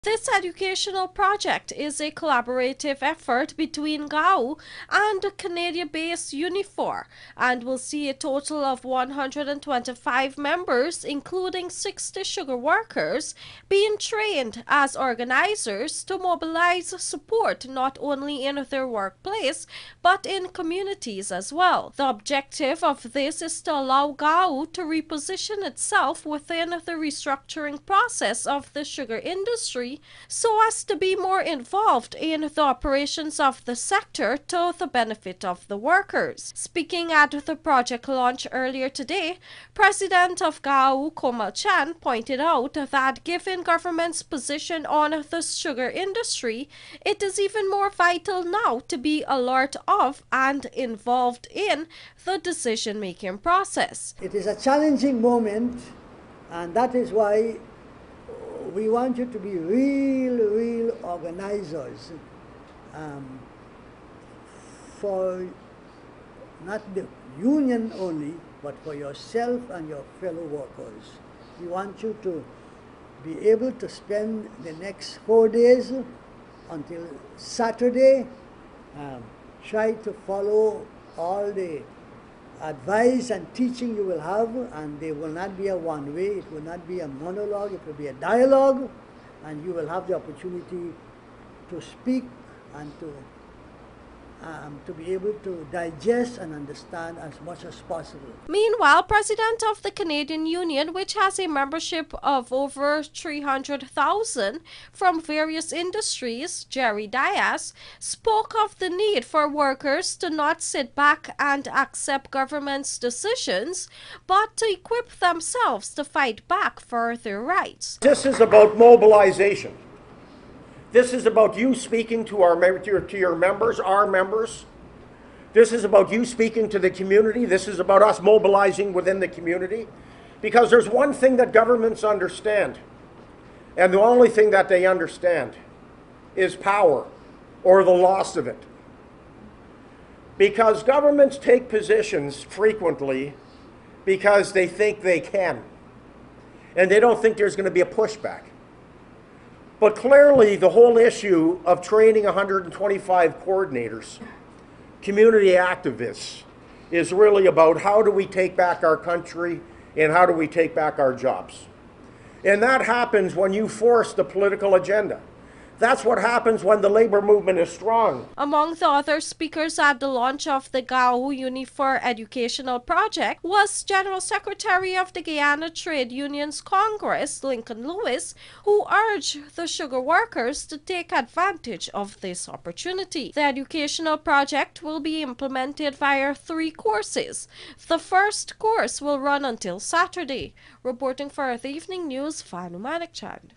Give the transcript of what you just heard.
This educational project is a collaborative effort between Gawu and Canadian-based Unifor and will see a total of 125 members, including 60 sugar workers, being trained as organizers to mobilize support not only in their workplace but in communities as well. The objective of this is to allow Gawu to reposition itself within the restructuring process of the sugar industry so as to be more involved in the operations of the sector to the benefit of the workers. Speaking at the project launch earlier today, President of Gawu, Komal Chan, pointed out that given government's position on the sugar industry, it is even more vital now to be alert of and involved in the decision-making process. It is a challenging moment, and that is why we want you to be real organizers for not the union only, but for yourself and your fellow workers. We want you to be able to spend the next 4 days until Saturday, try to follow all the advice and teaching you will have, and they will not be a one-way, it will not be a monologue, it will be a dialogue, and you will have the opportunity to speak and to be able to digest and understand as much as possible. Meanwhile, President of the Canadian Union, which has a membership of over 300,000 from various industries, Jerry Dias, spoke of the need for workers to not sit back and accept government's decisions, but to equip themselves to fight back for their rights. This is about mobilization. This is about you speaking to your members, our members. This is about you speaking to the community. This is about us mobilizing within the community. Because there's one thing that governments understand, and the only thing that they understand is power, or the loss of it. Because governments take positions frequently because they think they can, and they don't think there's going to be a pushback. But clearly, the whole issue of training 125 coordinators, community activists, is really about how do we take back our country and how do we take back our jobs. And that happens when you force the political agenda. That's what happens when the labor movement is strong. Among the other speakers at the launch of the Gawu Unifor Educational Project was General Secretary of the Guyana Trade Unions Congress, Lincoln Lewis, who urged the sugar workers to take advantage of this opportunity. The educational project will be implemented via 3 courses. The first course will run until Saturday. Reporting for the Evening News, Fanu Manikchand.